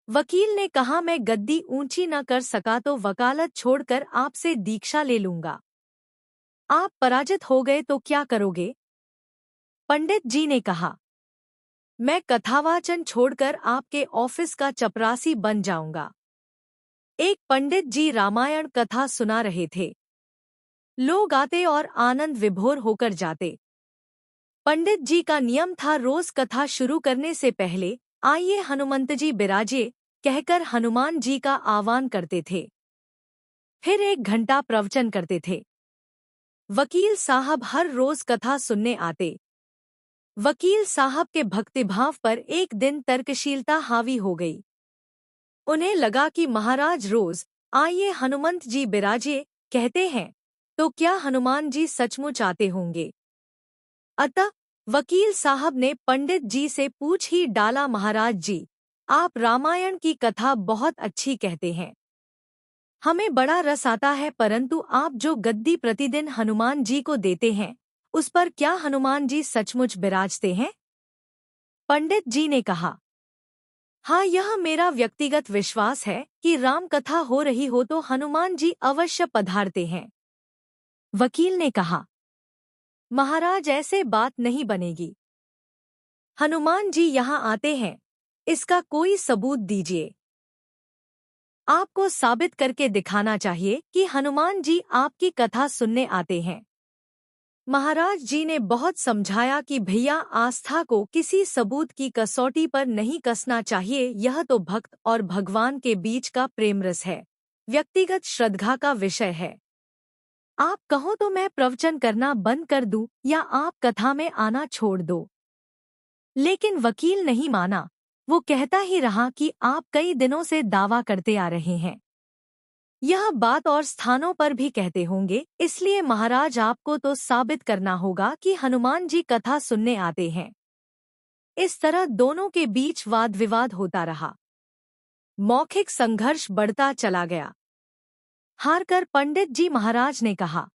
वकील ने कहा, मैं गद्दी ऊंची न कर सका तो वकालत छोड़कर आपसे दीक्षा ले लूंगा। आप पराजित हो गए तो क्या करोगे? पंडित जी ने कहा, मैं कथावाचन छोड़कर आपके ऑफिस का चपरासी बन जाऊंगा। एक पंडित जी रामायण कथा सुना रहे थे। लोग आते और आनंद विभोर होकर जाते। पंडित जी का नियम था, रोज कथा शुरू करने से पहले आइए हनुमंत जी बिराजिए कहकर हनुमान जी का आह्वान करते थे। फिर 1 घंटा प्रवचन करते थे। वकील साहब हर रोज कथा सुनने आते। वकील साहब के भक्तिभाव पर एक दिन तर्कशीलता हावी हो गई। उन्हें लगा कि महाराज रोज आइए हनुमंत जी बिराजिए कहते हैं, तो क्या हनुमान जी सचमुच आते होंगे? अतः वकील साहब ने पंडित जी से पूछ ही डाला, महाराज जी, आप रामायण की कथा बहुत अच्छी कहते हैं, हमें बड़ा रस आता है, परंतु आप जो गद्दी प्रतिदिन हनुमान जी को देते हैं, उस पर क्या हनुमान जी सचमुच बिराजते हैं? पंडित जी ने कहा, हाँ, यह मेरा व्यक्तिगत विश्वास है कि राम कथा हो रही हो तो हनुमान जी अवश्य पधारते हैं। वकील ने कहा, महाराज ऐसे बात नहीं बनेगी। हनुमान जी यहाँ आते हैं, इसका कोई सबूत दीजिए। आपको साबित करके दिखाना चाहिए कि हनुमान जी आपकी कथा सुनने आते हैं। महाराज जी ने बहुत समझाया कि भैया, आस्था को किसी सबूत की कसौटी पर नहीं कसना चाहिए, यह तो भक्त और भगवान के बीच का प्रेम रस है, व्यक्तिगत श्रद्धा का विषय है। आप कहो तो मैं प्रवचन करना बंद कर दूं या आप कथा में आना छोड़ दो। लेकिन वकील नहीं माना। वो कहता ही रहा कि आप कई दिनों से दावा करते आ रहे हैं। यह बात और स्थानों पर भी कहते होंगे, इसलिए महाराज आपको तो साबित करना होगा कि हनुमान जी कथा सुनने आते हैं। इस तरह दोनों के बीच वाद विवाद होता रहा। मौखिक संघर्ष बढ़ता चला गया। हारकर पंडित जी महाराज ने कहा,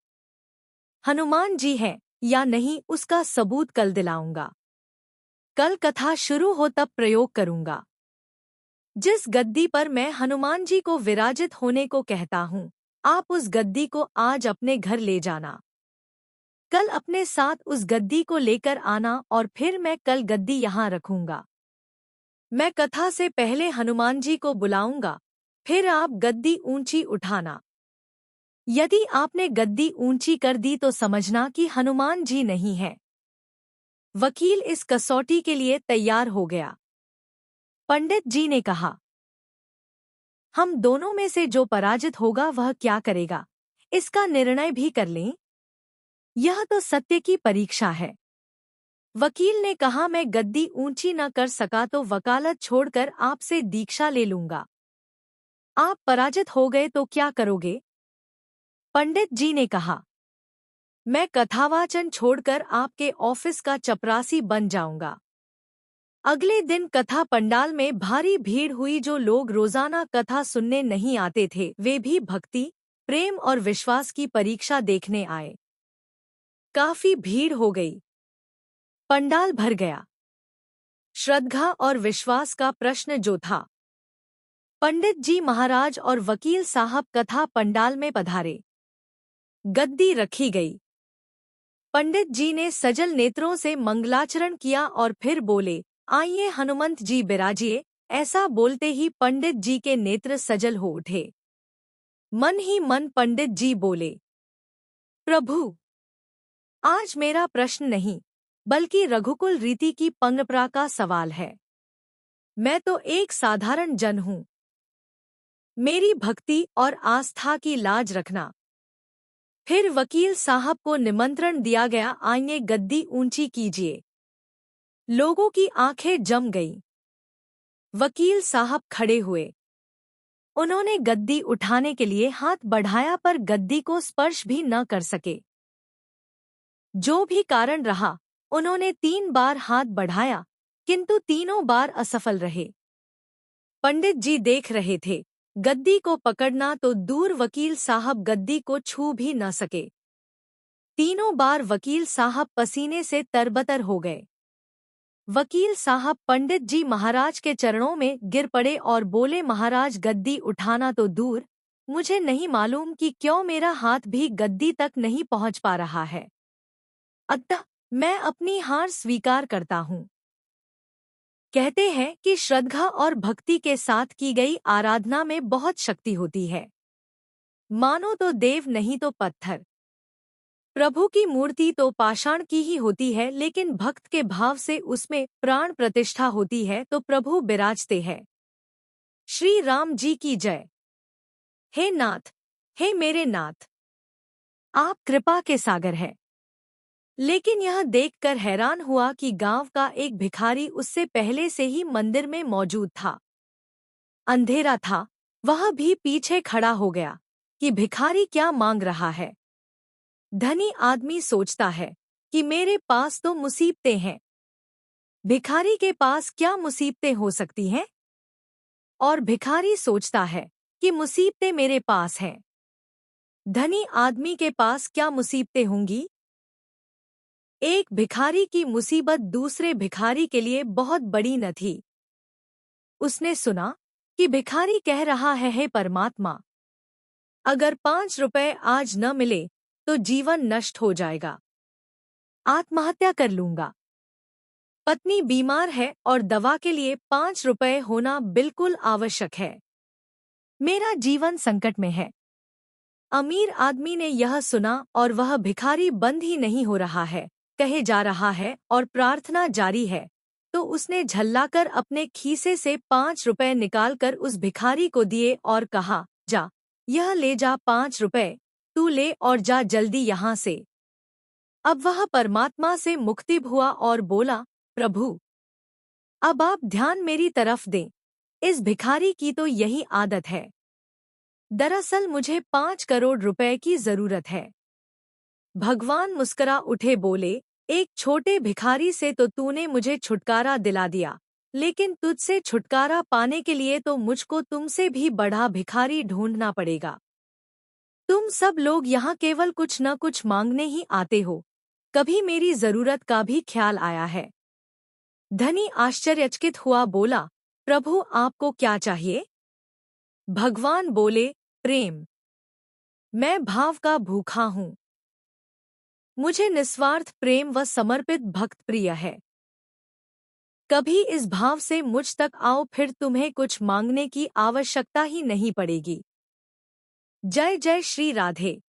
हनुमान जी हैं या नहीं उसका सबूत कल दिलाऊंगा। कल कथा शुरू हो तब प्रयोग करूंगा। जिस गद्दी पर मैं हनुमान जी को विराजित होने को कहता हूँ, आप उस गद्दी को आज अपने घर ले जाना। कल अपने साथ उस गद्दी को लेकर आना और फिर मैं कल गद्दी यहाँ रखूंगा। मैं कथा से पहले हनुमान जी को बुलाऊंगा, फिर आप गद्दी ऊंची उठाना। यदि आपने गद्दी ऊंची कर दी तो समझना कि हनुमान जी नहीं है। वकील इस कसौटी के लिए तैयार हो गया। पंडित जी ने कहा, हम दोनों में से जो पराजित होगा वह क्या करेगा, इसका निर्णय भी कर लें। यह तो सत्य की परीक्षा है। वकील ने कहा, मैं गद्दी ऊंची न कर सका तो वकालत छोड़कर आपसे दीक्षा ले लूंगा। आप पराजित हो गए तो क्या करोगे? पंडित जी ने कहा, मैं कथावाचन छोड़कर आपके ऑफिस का चपरासी बन जाऊंगा। अगले दिन कथा पंडाल में भारी भीड़ हुई। जो लोग रोजाना कथा सुनने नहीं आते थे, वे भी भक्ति, प्रेम और विश्वास की परीक्षा देखने आए। काफी भीड़ हो गई। पंडाल भर गया। श्रद्धा और विश्वास का प्रश्न जो था। पंडित जी महाराज और वकील साहब कथा पंडाल में पधारे। गद्दी रखी गई। पंडित जी ने सजल नेत्रों से मंगलाचरण किया और फिर बोले, आइए हनुमंत जी बिराजिए। ऐसा बोलते ही पंडित जी के नेत्र सजल हो उठे। मन ही मन पंडित जी बोले, प्रभु, आज मेरा प्रश्न नहीं बल्कि रघुकुल रीति की परंपरा का सवाल है। मैं तो एक साधारण जन हूँ। मेरी भक्ति और आस्था की लाज रखना। फिर वकील साहब को निमंत्रण दिया गया, आइए गद्दी ऊंची कीजिए। लोगों की आंखें जम गईं। वकील साहब खड़े हुए। उन्होंने गद्दी उठाने के लिए हाथ बढ़ाया पर गद्दी को स्पर्श भी न कर सके। जो भी कारण रहा, उन्होंने 3 बार हाथ बढ़ाया, किंतु तीनों बार असफल रहे। पंडित जी देख रहे थे। गद्दी को पकड़ना तो दूर, वकील साहब गद्दी को छू भी न सके। तीनों बार वकील साहब पसीने से तरबतर हो गए। वकील साहब पंडित जी महाराज के चरणों में गिर पड़े और बोले, महाराज गद्दी उठाना तो दूर, मुझे नहीं मालूम कि क्यों मेरा हाथ भी गद्दी तक नहीं पहुंच पा रहा है। अतः मैं अपनी हार स्वीकार करता हूँ। कहते हैं कि श्रद्धा और भक्ति के साथ की गई आराधना में बहुत शक्ति होती है। मानो तो देव नहीं तो पत्थर। प्रभु की मूर्ति तो पाषाण की ही होती है, लेकिन भक्त के भाव से उसमें प्राण प्रतिष्ठा होती है तो प्रभु विराजते हैं। श्री राम जी की जय। हे नाथ, हे मेरे नाथ, आप कृपा के सागर हैं। लेकिन यह देखकर हैरान हुआ कि गांव का एक भिखारी उससे पहले से ही मंदिर में मौजूद था। अंधेरा था, वह भी पीछे खड़ा हो गया कि भिखारी क्या मांग रहा है। धनी आदमी सोचता है कि मेरे पास तो मुसीबतें हैं। भिखारी के पास क्या मुसीबतें हो सकती हैं? और भिखारी सोचता है कि मुसीबतें मेरे पास हैं। धनी आदमी के पास क्या मुसीबतें होंगी? एक भिखारी की मुसीबत दूसरे भिखारी के लिए बहुत बड़ी न थी। उसने सुना कि भिखारी कह रहा है, हे परमात्मा, अगर 5 रुपए आज न मिले तो जीवन नष्ट हो जाएगा। आत्महत्या कर लूंगा। पत्नी बीमार है और दवा के लिए 5 रुपए होना बिल्कुल आवश्यक है। मेरा जीवन संकट में है। अमीर आदमी ने यह सुना और वह भिखारी बंद ही नहीं हो रहा है, कहे जा रहा है और प्रार्थना जारी है, तो उसने झल्लाकर अपने खीसे से 5 रुपए निकालकर उस भिखारी को दिए और कहा, जा, यह ले जा 5 रुपए, तू ले और जा जल्दी यहाँ से। अब वह परमात्मा से मुक्तिब हुआ और बोला, प्रभु, अब आप ध्यान मेरी तरफ दें। इस भिखारी की तो यही आदत है। दरअसल मुझे 5 करोड़ रुपए की जरूरत है। भगवान मुस्करा उठे, बोले, एक छोटे भिखारी से तो तूने मुझे छुटकारा दिला दिया, लेकिन तुझसे छुटकारा पाने के लिए तो मुझको तुमसे भी बड़ा भिखारी ढूंढना पड़ेगा। तुम सब लोग यहाँ केवल कुछ न कुछ मांगने ही आते हो, कभी मेरी जरूरत का भी ख्याल आया है? धनी आश्चर्यचकित हुआ, बोला, प्रभु आपको क्या चाहिए? भगवान बोले, प्रेम। मैं भाव का भूखा हूँ। मुझे निस्वार्थ प्रेम व समर्पित भक्त प्रिय है। कभी इस भाव से मुझ तक आओ, फिर तुम्हें कुछ मांगने की आवश्यकता ही नहीं पड़ेगी। जय जय श्री राधे।